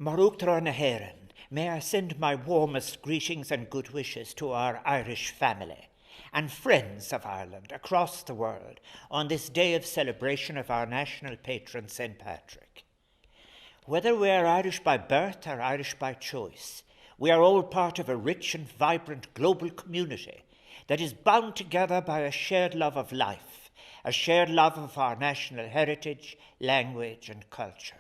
Marúchtar na Héireann, may I send my warmest greetings and good wishes to our Irish family and friends of Ireland across the world on this day of celebration of our national patron, St. Patrick. Whether we are Irish by birth or Irish by choice, we are all part of a rich and vibrant global community that is bound together by a shared love of life, a shared love of our national heritage, language, and culture.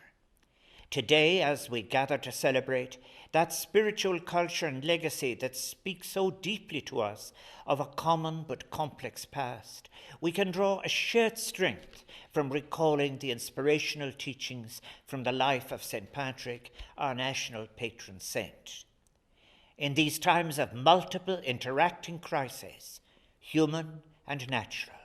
Today, as we gather to celebrate that spiritual culture and legacy that speaks so deeply to us of a common but complex past, we can draw a shared strength from recalling the inspirational teachings from the life of St. Patrick, our national patron saint. In these times of multiple interacting crises, human and natural,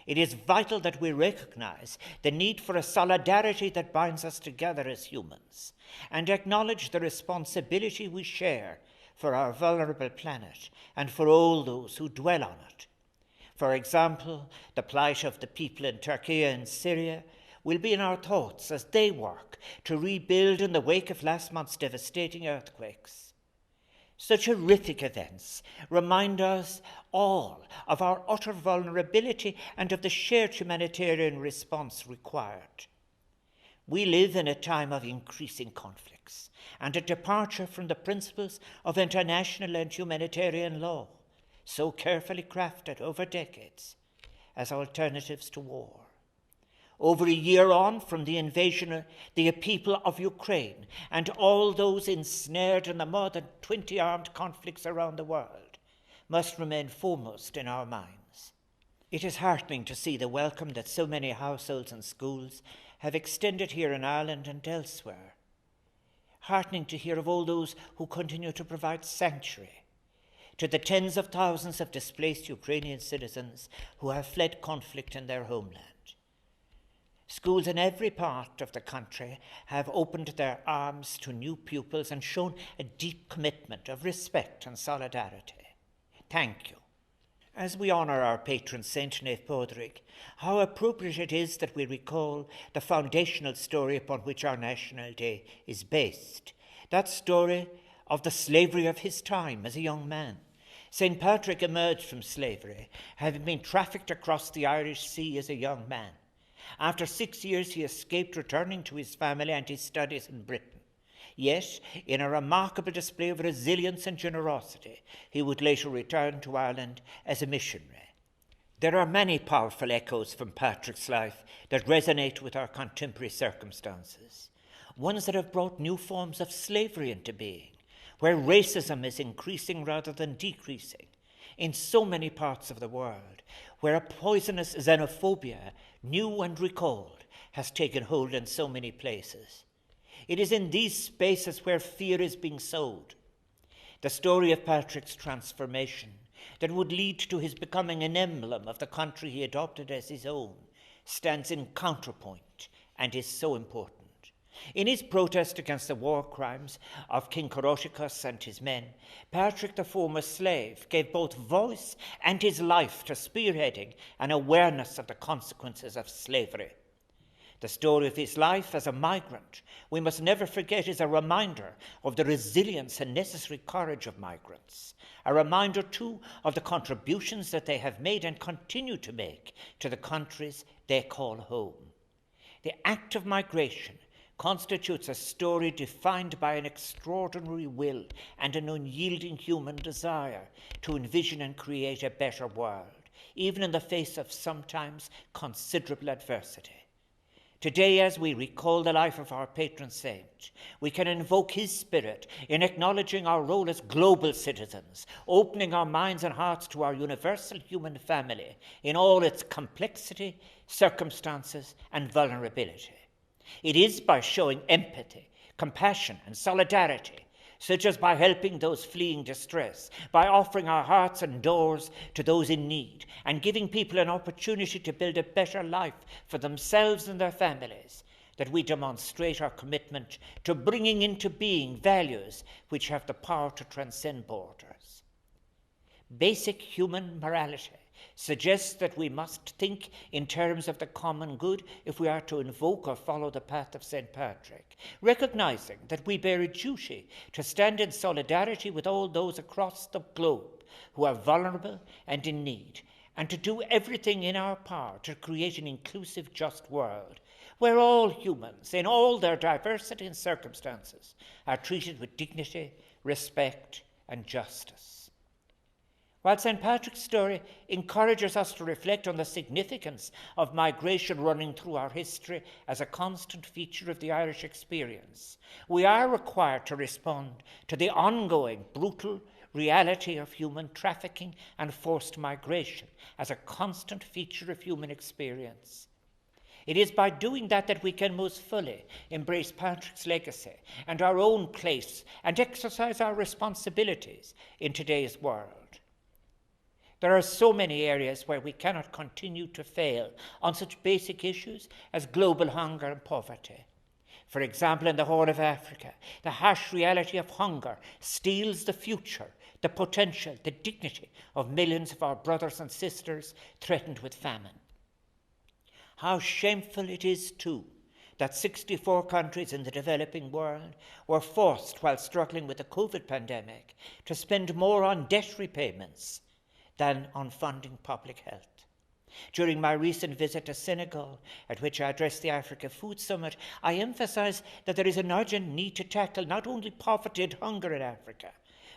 it is vital that we recognize the need for a solidarity that binds us together as humans and acknowledge the responsibility we share for our vulnerable planet and for all those who dwell on it. For example, the plight of the people in Turkey and Syria will be in our thoughts as they work to rebuild in the wake of last month's devastating earthquakes. Such horrific events remind us all of our utter vulnerability and of the shared humanitarian response required. We live in a time of increasing conflicts and a departure from the principles of international and humanitarian law, so carefully crafted over decades as alternatives to war. Over a year on from the invasion of the people of Ukraine and all those ensnared in the more than 20 armed conflicts around the world must remain foremost in our minds. It is heartening to see the welcome that so many households and schools have extended here in Ireland and elsewhere. Heartening to hear of all those who continue to provide sanctuary to the tens of thousands of displaced Ukrainian citizens who have fled conflict in their homeland. Schools in every part of the country have opened their arms to new pupils and shown a deep commitment of respect and solidarity. Thank you. As we honour our patron saint, Naomh Pádraig, how appropriate it is that we recall the foundational story upon which our National Day is based, that story of the slavery of his time as a young man. St. Patrick emerged from slavery, having been trafficked across the Irish Sea as a young man. After 6 years, he escaped, returning to his family and his studies in Britain. Yet, in a remarkable display of resilience and generosity, he would later return to Ireland as a missionary. There are many powerful echoes from Patrick's life that resonate with our contemporary circumstances, ones that have brought new forms of slavery into being, where racism is increasing rather than decreasing, in so many parts of the world, where a poisonous xenophobia, new and recalled, has taken hold in so many places. It is in these spaces where fear is being sowed. The story of Patrick's transformation that would lead to his becoming an emblem of the country he adopted as his own stands in counterpoint and is so important. In his protest against the war crimes of King Coroticus and his men, Patrick, the former slave, gave both voice and his life to spearheading an awareness of the consequences of slavery. The story of his life as a migrant, we must never forget, is a reminder of the resilience and necessary courage of migrants, a reminder too of the contributions that they have made and continue to make to the countries they call home. The act of migration constitutes a story defined by an extraordinary will and an unyielding human desire to envision and create a better world, even in the face of sometimes considerable adversity. Today, as we recall the life of our patron saint, we can invoke his spirit in acknowledging our role as global citizens, opening our minds and hearts to our universal human family in all its complexity, circumstances, and vulnerability. It is by showing empathy, compassion, and solidarity, such as by helping those fleeing distress, by offering our hearts and doors to those in need, and giving people an opportunity to build a better life for themselves and their families, that we demonstrate our commitment to bringing into being values which have the power to transcend borders. Basic human morality suggests that we must think in terms of the common good if we are to invoke or follow the path of St. Patrick, recognizing that we bear a duty to stand in solidarity with all those across the globe who are vulnerable and in need, and to do everything in our power to create an inclusive, just world where all humans, in all their diversity and circumstances, are treated with dignity, respect, and justice. While St. Patrick's story encourages us to reflect on the significance of migration running through our history as a constant feature of the Irish experience, we are required to respond to the ongoing brutal reality of human trafficking and forced migration as a constant feature of human experience. It is by doing that we can most fully embrace Patrick's legacy and our own place and exercise our responsibilities in today's world. There are so many areas where we cannot continue to fail on such basic issues as global hunger and poverty. For example, in the Horn of Africa, the harsh reality of hunger steals the future, the potential, the dignity of millions of our brothers and sisters threatened with famine. How shameful it is, too, that 64 countries in the developing world were forced, while struggling with the COVID pandemic, to spend more on debt repayments than on funding public health. During my recent visit to Senegal, at which I addressed the Africa Food Summit, I emphasized that there is an urgent need to tackle not only poverty and hunger in Africa,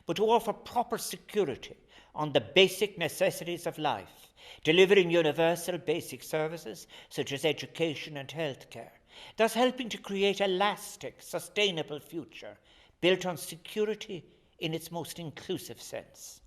but to offer proper security on the basic necessities of life, delivering universal basic services such as education and healthcare, thus helping to create a lasting, sustainable future built on security in its most inclusive sense.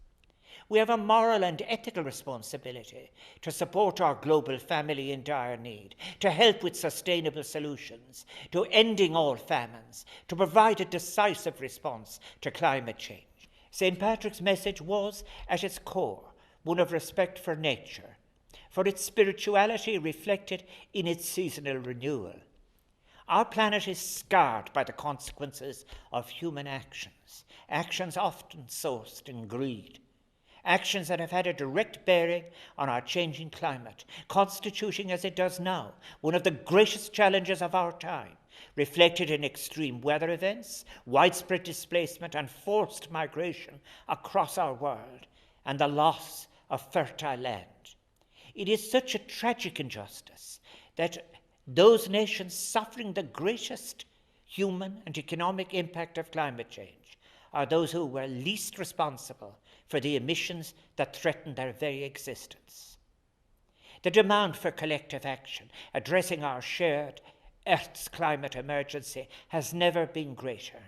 We have a moral and ethical responsibility to support our global family in dire need, to help with sustainable solutions, to ending all famines, to provide a decisive response to climate change. St. Patrick's message was, at its core, one of respect for nature, for its spirituality reflected in its seasonal renewal. Our planet is scarred by the consequences of human actions, actions often sourced in greed, actions that have had a direct bearing on our changing climate, constituting as it does now one of the greatest challenges of our time, reflected in extreme weather events, widespread displacement and forced migration across our world, and the loss of fertile land. It is such a tragic injustice that those nations suffering the greatest human and economic impact of climate change are those who were least responsible for the emissions that threaten their very existence. The demand for collective action addressing our shared Earth's climate emergency has never been greater.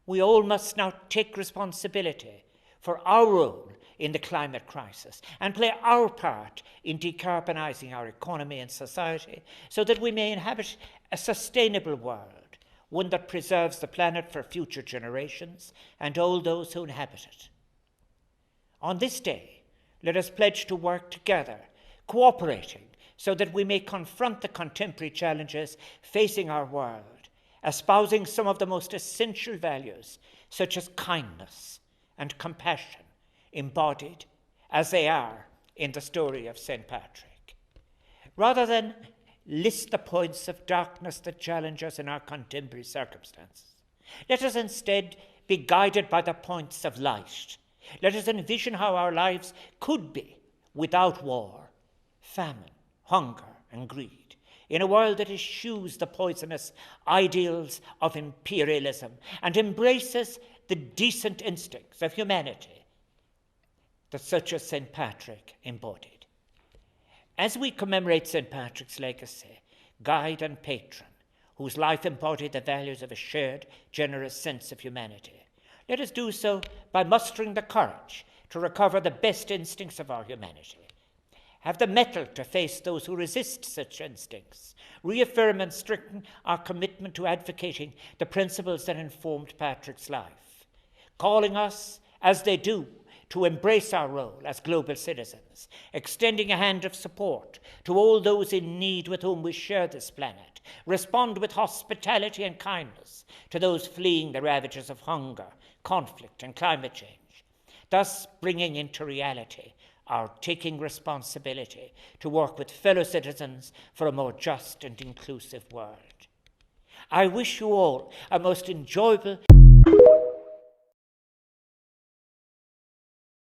We all must now take responsibility for our role in the climate crisis and play our part in decarbonizing our economy and society so that we may inhabit a sustainable world, one that preserves the planet for future generations and all those who inhabit it. On this day, let us pledge to work together, cooperating, so that we may confront the contemporary challenges facing our world, espousing some of the most essential values, such as kindness and compassion, embodied as they are in the story of St. Patrick. Rather than list the points of darkness that challenge us in our contemporary circumstances, let us instead be guided by the points of light. Let us envision how our lives could be without war, famine, hunger, and greed, in a world that eschews the poisonous ideals of imperialism and embraces the decent instincts of humanity that such as St. Patrick embodied. As we commemorate St. Patrick's legacy, guide and patron, whose life embodied the values of a shared, generous sense of humanity, let us do so by mustering the courage to recover the best instincts of our humanity, have the mettle to face those who resist such instincts, reaffirm and strengthen our commitment to advocating the principles that informed Patrick's life, calling us, as they do, to embrace our role as global citizens, extending a hand of support to all those in need with whom we share this planet, respond with hospitality and kindness to those fleeing the ravages of hunger, conflict, and climate change, thus bringing into reality our taking responsibility to work with fellow citizens for a more just and inclusive world. I wish you all a most enjoyable